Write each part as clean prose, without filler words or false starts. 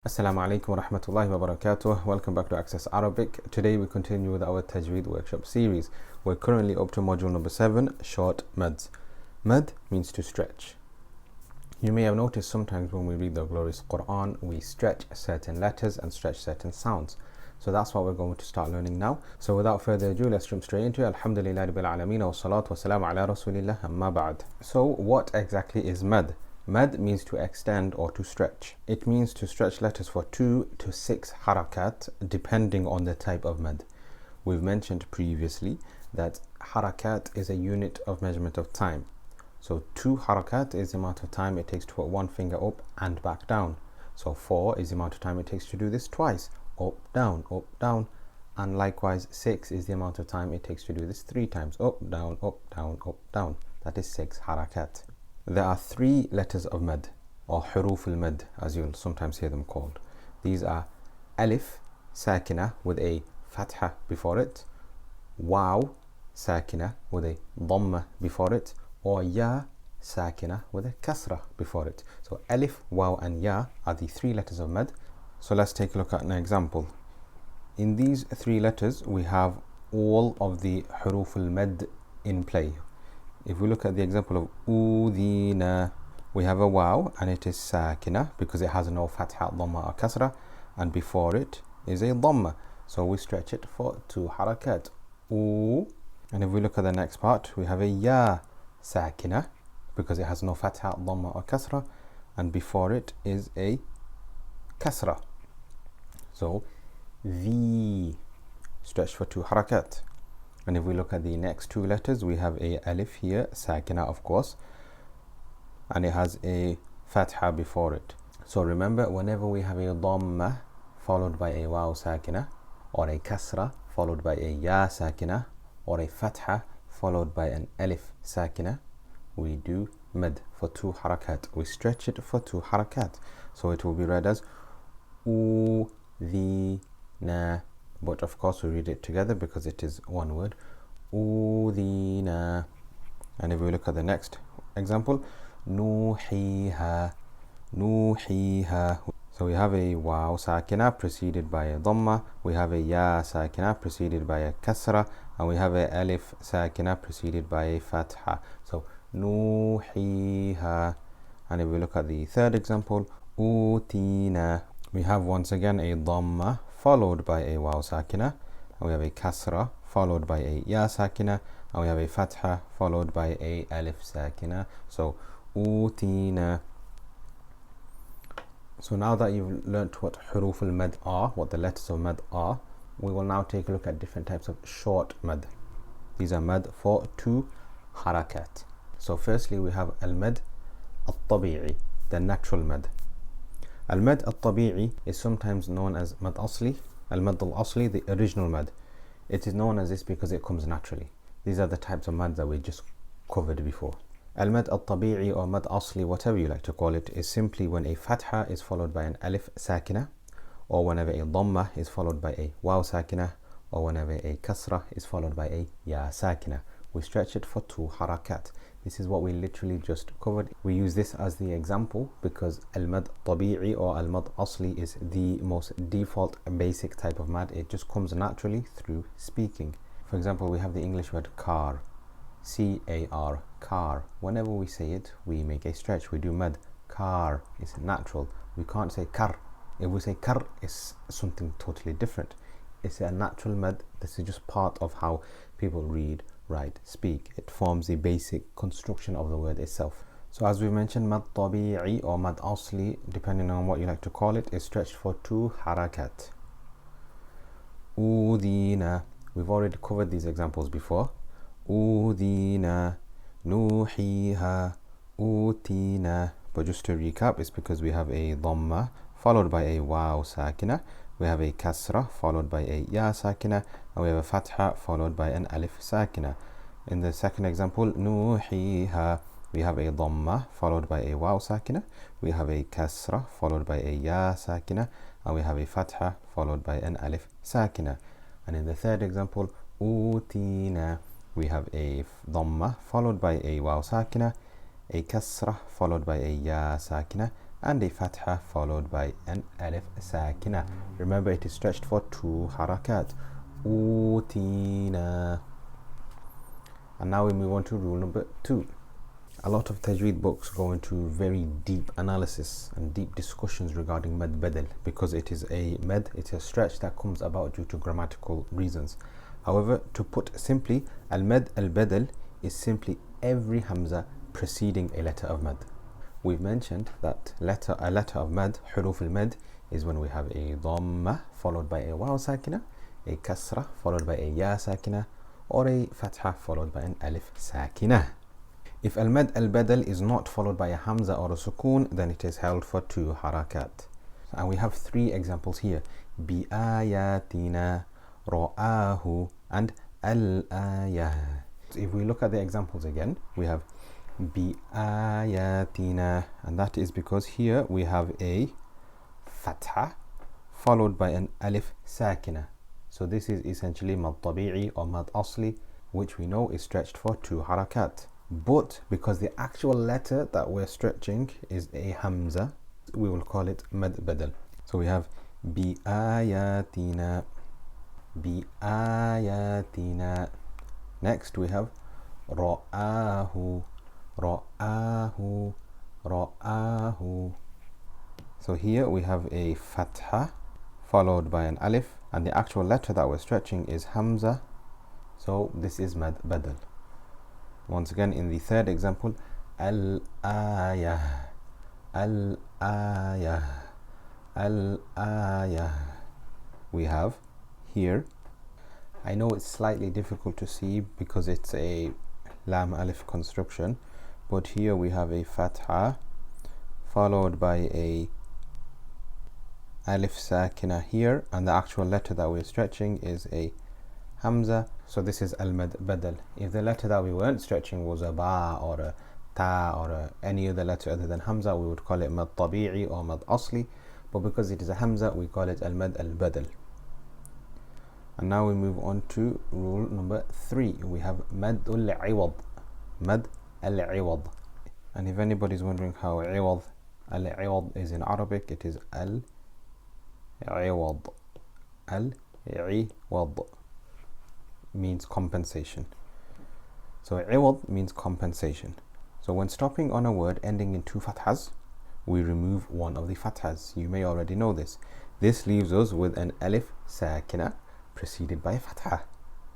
Assalamu alaikum wa rahmatullahi wa barakatuh. Welcome back to Access Arabic. Today we continue with our Tajweed workshop series. We're currently up to module number 7, short mads. Mad means to stretch. You may have noticed sometimes when we read the Glorious Qur'an, we stretch certain letters and stretch certain sounds. So that's what we're going to start learning now. So without further ado, let's jump straight into it. Alhamdulillah Rabbil Alameen wa salatu wa salam ala Rasulillah amma ba'd. So what exactly is mad? Mad means to extend or to stretch. It means to stretch letters for 2 to 6 harakat depending on the type of mad. We've mentioned previously that harakat is a unit of measurement of time. So 2 harakat is the amount of time it takes to put one finger up and back down. So 4 is the amount of time it takes to do this twice. Up, down, and likewise 6 is the amount of time it takes to do this 3 times. Up, down, up, down, up, down. That is 6 harakat. There are 3 letters of mad, or huruf al-mad as you'll sometimes hear them called. These are alif sakina with a fatha before it, waw sakina with a dhamma before it, or ya sakina with a kasra before it. So alif, waw and ya are the 3 letters of mad. So let's take a look at an example. In these 3 letters we have all of the huruf al-mad in play. If we look at the example of udhina, we have a waw and it is sakina because it has no fatha, dhamma or kasra, and before it is a dhamma. So we stretch it for 2 harakat. U. And if we look at the next part, we have a ya sakina because it has no fatha, dhamma or kasra, and before it is a kasra. So the stretched for 2 harakat. And if we look at the next 2 letters, we have a alif here, sakina of course, and it has a fatha before it. So remember, whenever we have a dhamma followed by a waw sakina, or a kasra followed by a ya sakina, or a fatha followed by an alif sakina, we do mad for 2 harakat. We stretch it for 2 harakat. So it will be read as u, the, na. But of course we read it together because it is one word. Udhina. And if we look at the next example, nuhiha, nuhiha. So we have a waw sakina preceded by a dhamma, we have a ya sakina preceded by a kasra, and we have a alif sakina preceded by a fatha. So nuhiha. And if we look at the third example, utina, we have once again a dhamma followed by a waw sakina, and we have a kasra followed by a ya sakina, and we have a fatha followed by a alif sakina. So utina. So now that you've learnt what huruf al-mad are, what the letters of mad are, we will now take a look at different types of short mad. These are mad for 2 harakat. So firstly we have al-mad al-Tabeei, the natural mad. Al-mad al-Tabeei is sometimes known as mad asli, al-mad al-asli, the original mad. It is known as this because it comes naturally. These are the types of mad that we just covered before. Al-mad al-Tabeei or mad asli, whatever you like to call it, is simply when a fatha is followed by an alif sakina, or whenever a dhamma is followed by a waw sakina, or whenever a kasra is followed by a ya sakina. We stretch it for 2 harakat. This is what we literally just covered. We use this as the example because al-mad tabi'i or al-mad asli is the most default basic type of mad. It just comes naturally through speaking. For example, we have the English word car, C-A-R, car. Whenever we say it, we make a stretch. We do mad. Car is natural. We can't say kar. If we say kar, it's something totally different. It's a natural mad. This is just part of how people read, write, speak. It forms the basic construction of the word itself. So as we mentioned, mad tabi'i or mad asli, depending on what you like to call it, is stretched for 2 harakat. Udhina. We've already covered these examples before. Udhina, nuhiha, utina. But just to recap, it's because we have a dhamma followed by a waw sakina, we have a kasra followed by a ya sakina, and we have a fatha followed by an alif sakina. In the second example, nuhiha, we have a dhamma followed by a waw sakina, we have a kasra followed by a ya sakina, and we have a fatha followed by an alif sakina. And in the third example, utina, we have a dhamma followed by a waw sakina, a kasra followed by a ya sakina, and a fatha followed by an alif sakina. Remember, it is stretched for 2 harakat. Utina. And now we move on to rule number 2. A lot of Tajweed books go into very deep analysis and deep discussions regarding mad badal, because it is a mad, it's a stretch that comes about due to grammatical reasons. However, to put simply, al-mad al-badal is simply every hamza preceding a letter of mad. We've mentioned that a letter of mad, huruf al-mad, is when we have a dhamma followed by a waw sakina, a kasra followed by a ya sakina, or a fatha followed by an alif sakina. If al-mad al-badal is not followed by a hamza or a sukoon, then it is held for 2 harakat. And we have 3 examples here: bi ayatina, ra'ahu, and al-ayah. If we look at the examples again, we have bi ayatina, and that is because here we have a fatha followed by an alif sakina. So this is essentially mad tabeei or mad asli, which we know is stretched for 2 harakat. But because the actual letter that we're stretching is a hamza, we will call it mad badal. So we have bi ayatina, bi ayatina. Next we have ra'ahu, ra'ahu, ra'ahu. So here we have a fatha followed by an alif, and the actual letter that we're stretching is hamza, so this is mad badal. Once again, in the 3rd example, al-ayah, al-ayah, al-ayah. We have here, I know it's slightly difficult to see because it's a lam alif construction, but here we have a fatha followed by a alif sakina here, and the actual letter that we're stretching is a hamza, so this is al-mad badal. If the letter that we weren't stretching was a ba or a ta or any other letter other than hamza, we would call it mad tabeei or mad asli, but because it is a hamza, we call it al-mad al-badal. And now we move on to rule number 3. We have mad al-iwad, mad al-iwad. And if anybody's wondering how al-iwad is in Arabic, it is al-iwad, al-iwad means compensation. So iwad means compensation. So when stopping on a word ending in 2 fathas, we remove one of the fathas. You may already know this. This leaves us with an alif sakina preceded by a fatha,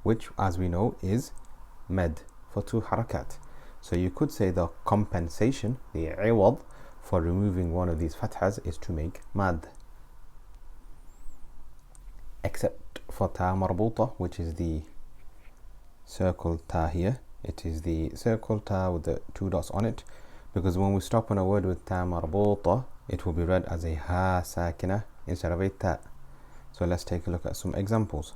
which, as we know, is mad for 2 harakat. So you could say the compensation, the iwad, for removing one of these fathas is to make mad. Except for ta marbuta, which is the circle ta here. It is the circle ta with the 2 dots on it, because when we stop on a word with ta marbuta, it will be read as a ha sakina instead of a ta. So let's take a look at some examples.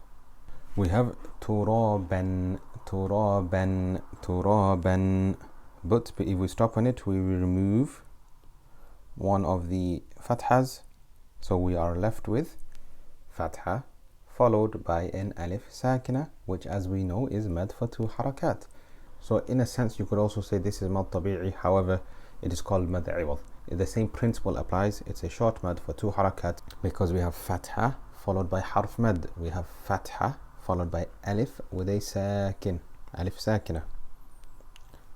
We have turaban, turaban, turaban, but if we stop on it, we will remove one of the fathas, so we are left with fatha followed by an alif sakina, which, as we know, is mad for 2 harakat. So in a sense, you could also say this is mad tabeei, however, it is called mad iwad. The same principle applies. It's a short mad for 2 harakat because we have fatha followed by harf mad. We have fatha followed by alif with a sakin, alif sakina.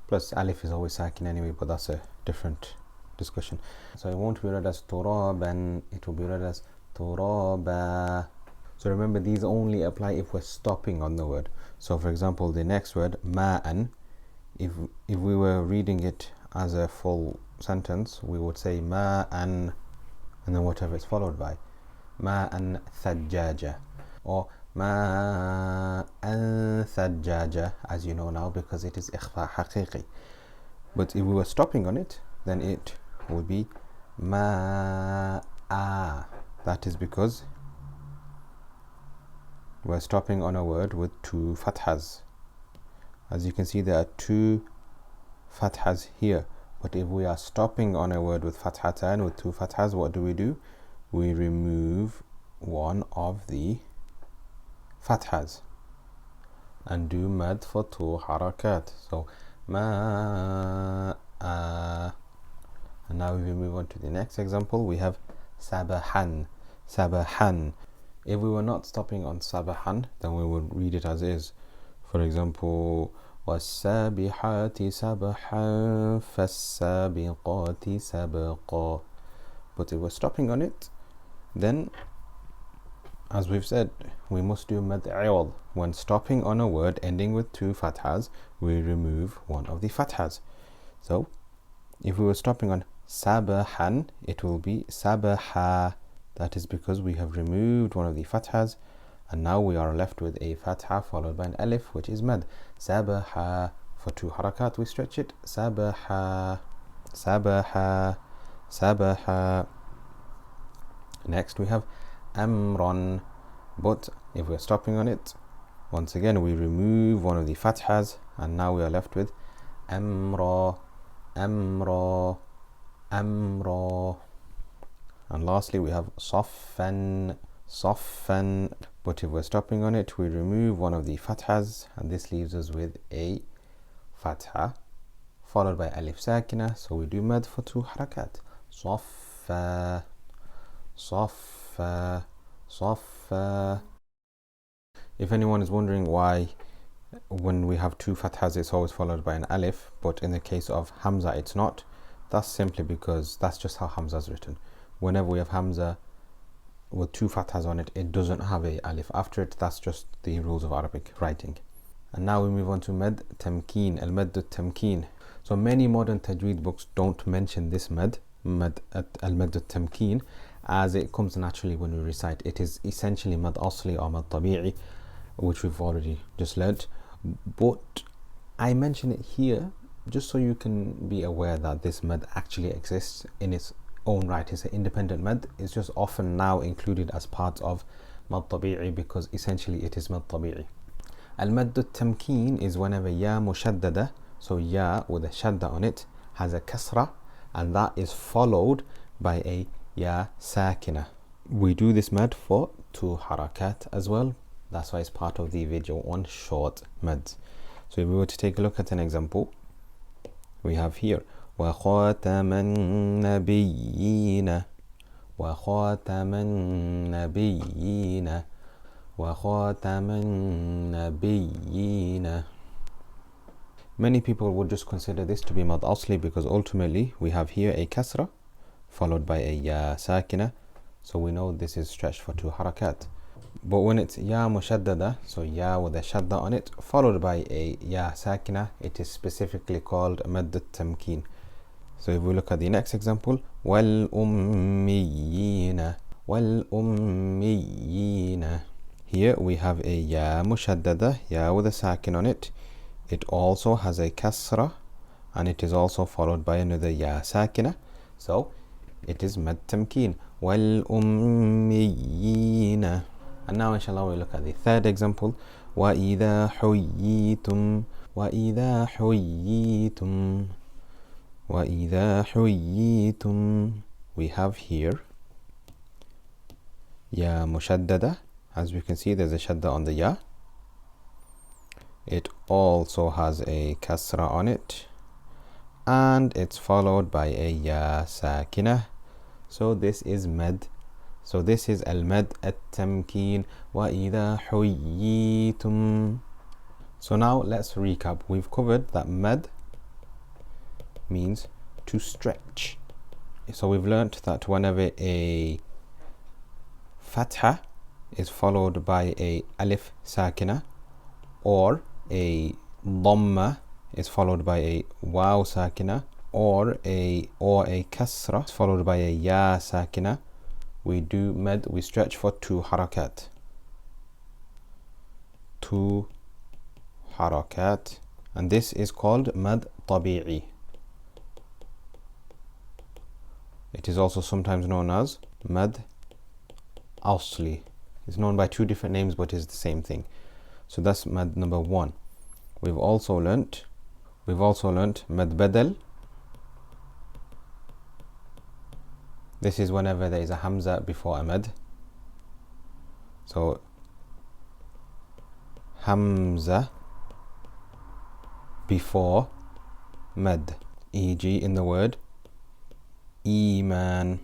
Plus alif is always sakin anyway, but that's a different discussion. So it won't be read as turaban, it will be read as turaba. So remember, these only apply if we're stopping on the word. So for example, the next word, ma'an, if we were reading it as a full sentence, we would say ma'an, and then whatever it's followed by. Ma'an thajjaja, or ma'an thajjaja, as you know now, because it is ikhfa haqiqi. But if we were stopping on it, then it would be ma'a. That is because we're stopping on a word with 2 fathas. As you can see, there are 2 fathas here, but if we are stopping on a word with fathatan, with 2 fathas, what do? We remove one of the fathas and do mad for 2 harakat. So ma, and And now if we move on to the next example, we have sabahan, sabahan. If we were not stopping on sabahan, then we would read it as is. For example, وَالسَّابِحَاتِ سَبْحًا فَالسَّابِقَاتِ سَبْقًا. But if we're stopping on it, then as we've said, we must do mad iwad. When stopping on a word ending with two fathas, we remove one of the fathas. So if we were stopping on sabahan, it will be sabaha. That is because we have removed one of the fathas, and now we are left with a fatha followed by an alif, which is mad. Sabaha. For two harakat we stretch it. Sabaha, sabaha, sabaha. Next we have amran, but if we're stopping on it, once again we remove one of the fathas, and now we are left with amra, amra, amra. And lastly we have saffan, saffan, but if we're stopping on it, we remove one of the fathas, and this leaves us with a fatha followed by alif sakina. So we do mad for two harakat. Saffa, saffa, saffa. If anyone is wondering why when we have two fathas it's always followed by an alif, but in the case of hamza it's not, that's simply because that's just how hamza is written. Whenever we have hamza with two fathas on it, it doesn't have a alif after it. That's just the rules of Arabic writing. And now we move on to mad tamkeen, al-mad al-tamkeen. So many modern Tajweed books don't mention this mad, al-mad al-tamkeen, as it comes naturally when we recite. It is essentially mad asli or mad tabeei, which we've already just learnt. But I mention it here just so you can be aware that this mad actually exists in its own right. It's an independent mad. It's just often now included as part of mad tabeei because essentially it is mad tabeei. Al-mad al-tamkeen is whenever ya mushaddada, so ya with a shadda on it, has a kasra, and that is followed by a ya sakina. We do this mad for two harakat as well. That's why it's part of the video on short mads. So if we were to take a look at an example, we have here وَخَاتَمَ النَّبِيِّينَ وَخَاتَمَ النَّبِيِّينَ وَخَاتَمَ النَّبِيِّينَ. Many people would just consider this to be mad asli because ultimately we have here a kasra followed by a ya sakina, so we know this is stretched for two harakat. But when it's ya mushaddada, so ya with a shadda on it followed by a ya sakina, it is specifically called mad al-tamkeen. So if we look at the next example, wal ummiyina, wal ummiyina. Here we have a ya mushaddada, ya with a sakin on it. It also has a kasra, and it is also followed by another ya sakina. So it is mad tamkeen. Wal ummiyina. And now inshallah we look at the third example. وَإِذَا حُيِّيتُمْ وَإِذَا حُيِّيتُمْ وَإِذَا حُيِّيتُمْ. We have here ya mushaddada. As we can see, there's a shadda on the ya. It also has a kasra on it, and it's followed by a ya sakina. So this is mad. So this is al-mad at-tamkeen. وَإِذَا حُيِّيتُمْ. So now let's recap. We've covered that mad means to stretch. So we've learnt that whenever a fatha is followed by a alif sakina, or a dhamma is followed by a waw sakina, or a kasra is followed by a ya sakina, we do mad, we stretch for two harakat. Two harakat. And this is called mad tabeei. It is also sometimes known as mad asli. It's known by two different names, but it's the same thing. So that's mad number one. We've also learnt mad badal. This is whenever there is a hamza before a mad. So hamza before mad, e.g. in the word iman.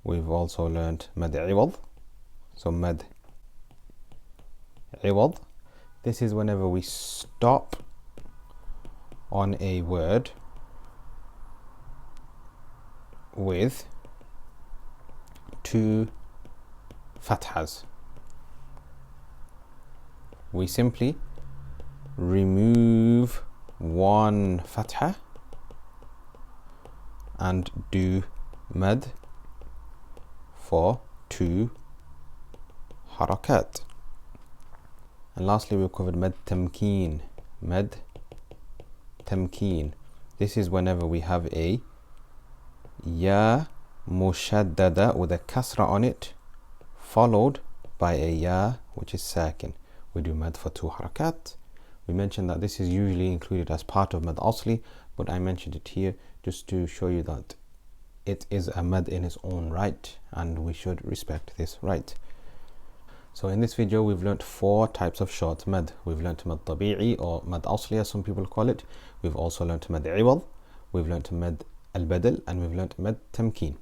We've also learnt mad iwad. So mad iwad. This is whenever we stop on a word with two fathas. We simply remove one fatha and do mad for two harakat. And lastly, we've covered mad tamkeen. Mad tamkeen. This is whenever we have a ya mushaddada with a kasra on it, followed by a ya which is sakin. We do mad for two harakat. We mentioned that this is usually included as part of mad asli, but I mentioned it here just to show you that it is a mad in its own right and we should respect this right. So in this video we've learnt 4 types of short mad. We've learnt mad tabeei or mad asli as some people call it. We've also learnt mad iwad. We've learnt mad al-Badal, and we've learnt mad tamkeen.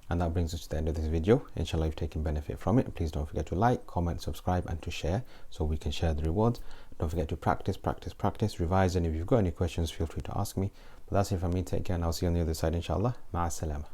And that brings us to the end of this video. Inshallah you've taken benefit from it. Please don't forget to like, comment, subscribe and to share so we can share the rewards. Don't forget to practice, revise, and if you've got any questions feel free to ask me. But that's it from me. Take care and I'll see you on the other side inshallah. Ma'as salama.